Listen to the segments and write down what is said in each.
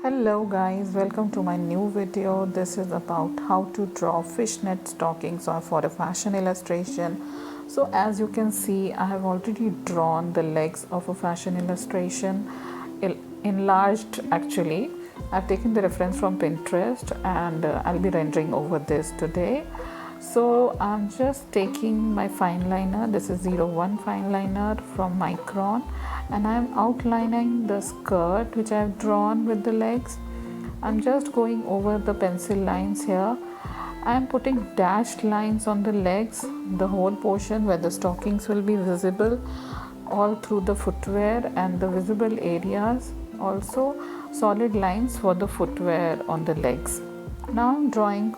Hello guys, welcome to my new video. This is about how to draw fishnet stockings or for a fashion illustration. So as you can see, I have already drawn the legs of a fashion illustration, enlarged actually. I've taken the reference from Pinterest and I'll be rendering over this today. So I'm just taking my fine liner, this is 01 fine liner from Micron, and I'm outlining the skirt which I've drawn with the legs. I'm just going over the pencil lines here. I'm putting dashed lines on the legs, the whole portion where the stockings will be visible all through the footwear and the visible areas, also solid lines for the footwear on the legs. Now I'm drawing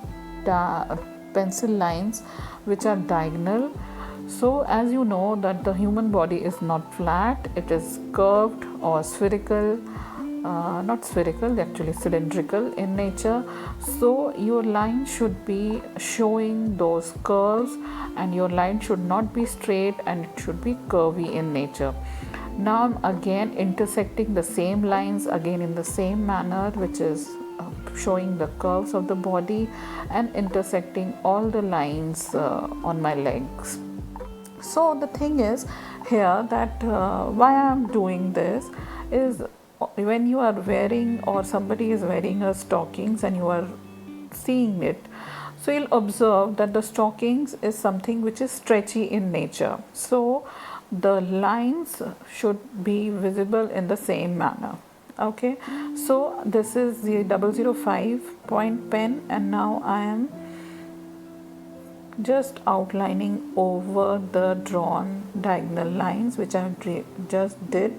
pencil lines which are diagonal. So as you know that the human body is not flat, it is curved or spherical, not spherical, actually cylindrical in nature. So your line should be showing those curves and your line should not be straight and it should be curvy in nature. Now I'm again intersecting the same lines again in the same manner, which is showing the curves of the body and intersecting all the lines on my legs. So the thing is here that why I am doing this is when you are wearing or somebody is wearing a stockings and you are seeing it, so you'll observe that the stockings is something which is stretchy in nature. So the lines should be visible in the same manner. Okay, so this is the 005 point pen and now I am just outlining over the drawn diagonal lines which I just did.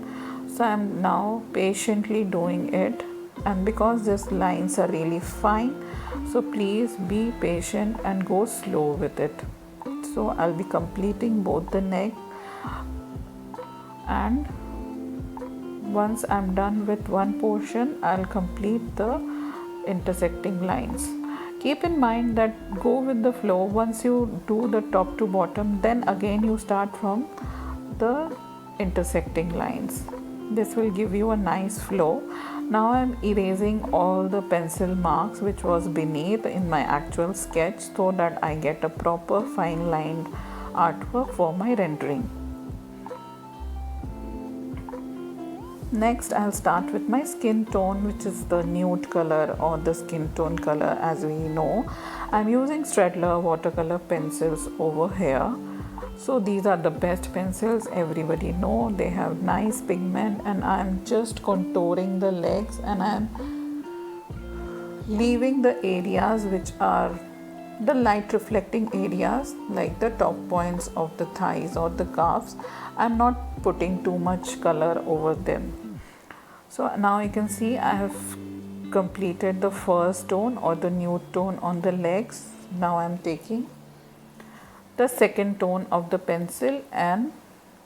So I am now patiently doing it, and because these lines are really fine, so please be patient and go slow with it. So I'll be completing both the neck, and once I'm done with one portion, I'll complete the intersecting lines. Keep in mind that go with the flow. Once you do the top to bottom, then again you start from the intersecting lines. This will give you a nice flow. Now I'm erasing all the pencil marks which was beneath in my actual sketch so that I get a proper fine lined artwork for my rendering. Next, I'll start with my skin tone, which is the nude color or the skin tone color as we know. I'm using Staedtler watercolor pencils over here. So these are the best pencils, everybody know. They have nice pigment, and I'm just contouring the legs and I'm leaving the areas which are the light reflecting areas like the top points of the thighs or the calves. I'm not putting too much color over them. So now you can see I have completed the first tone or the nude tone on the legs. Now I'm taking the second tone of the pencil and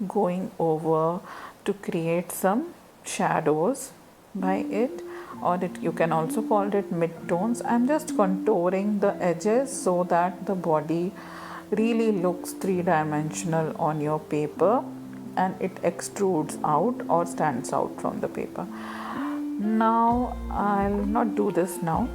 going over to create some shadows by it, or you can also call it mid-tones. I'm just contouring the edges so that the body really looks three-dimensional on your paper and it extrudes out or stands out from the paper. Now I'll not do this now.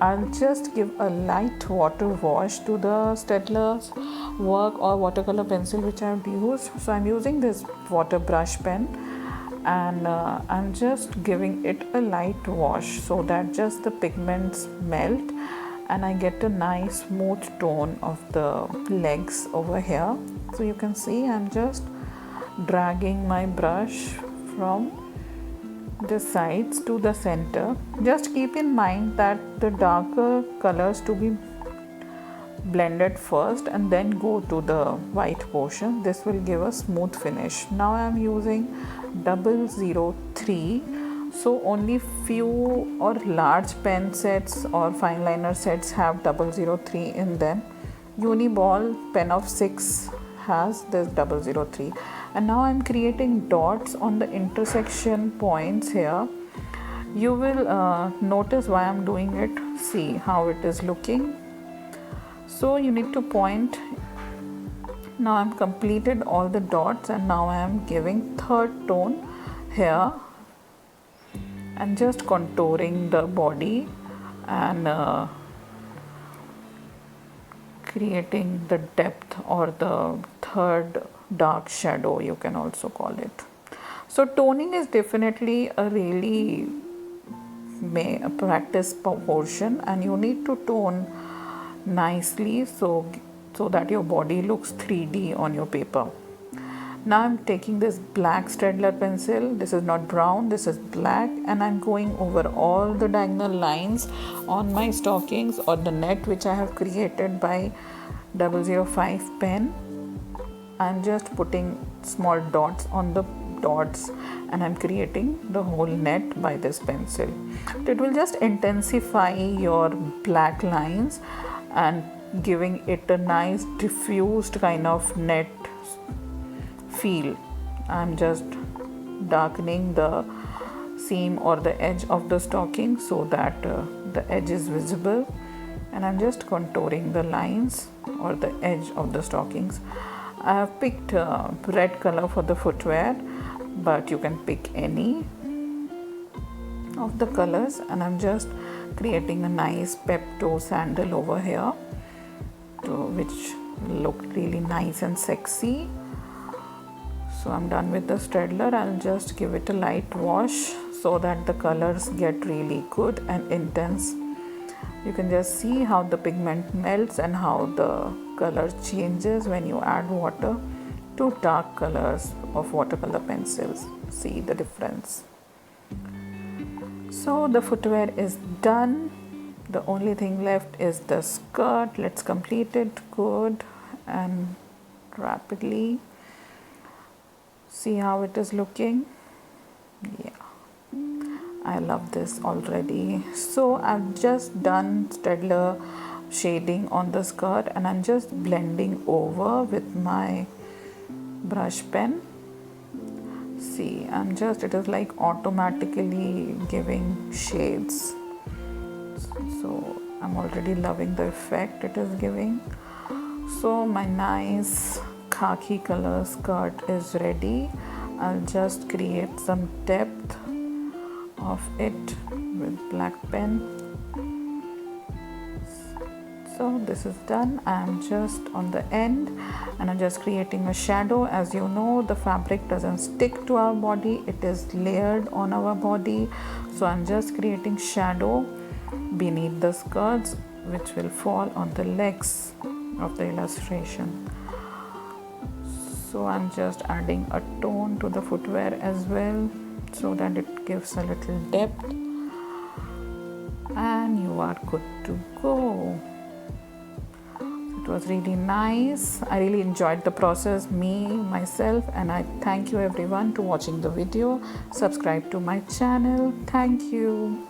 I'll just give a light water wash to the Staedtler's work or watercolor pencil which I've used. So I'm using this water brush pen and I'm just giving it a light wash so that just the pigments melt and I get a nice smooth tone of the legs over here. So you can see I'm just dragging my brush from the sides to the center. Just keep in mind that the darker colors to be blended first and then go to the white portion. This will give a smooth finish. Now I am using 003. So only few or large pen sets or fine liner sets have 003 in them. Uniball pen of 6 has this 003. And now I'm creating dots on the intersection points here. You will notice why I'm doing it. See how it is looking. So you need to point. Now I'm completed all the dots and now I am giving third tone here and just contouring the body and creating the depth or the third dark shadow, you can also call it. So toning is definitely a really practice portion, and you need to tone nicely so that your body looks 3D on your paper. Now I'm taking this black Staedtler pencil. This is not brown, this is black, and I'm going over all the diagonal lines on my stockings or the net which I have created by 005 pen. I'm just putting small dots on the dots, and I'm creating the whole net by this pencil. It will just intensify your black lines and giving it a nice diffused kind of net feel. I'm just darkening the seam or the edge of the stocking so that the edge is visible, and I'm just contouring the lines or the edge of the stockings. I have picked red color for the footwear, but you can pick any of the colors, and I'm just creating a nice pep-toe sandal over here which look really nice and sexy. So I'm done with the Staedtler. I'll just give it a light wash so that the colors get really good and intense. You can just see how the pigment melts and how the color changes when you add water to dark colors of watercolor pencils. See the difference. So the footwear is done. The only thing left is the skirt. Let's complete it good and rapidly. See how it is looking. Yeah, I love this already. So I've just done Staedtler shading on the skirt, and I'm just blending over with my brush pen. See, it is like automatically giving shades. So I'm already loving the effect it is giving. So my nice khaki color skirt is ready. I'll just create some depth of it with black pen. So this is done. I'm just on the end, and I'm just creating a shadow. As you know, the fabric doesn't stick to our body, it is layered on our body. So I'm just creating shadow beneath the skirts, which will fall on the legs of the illustration. So I'm just adding a tone to the footwear as well so that it gives a little depth, and you are good to go. It was really nice. I really enjoyed the process, myself, and I thank you everyone to watching the video. Subscribe to my channel. Thank you.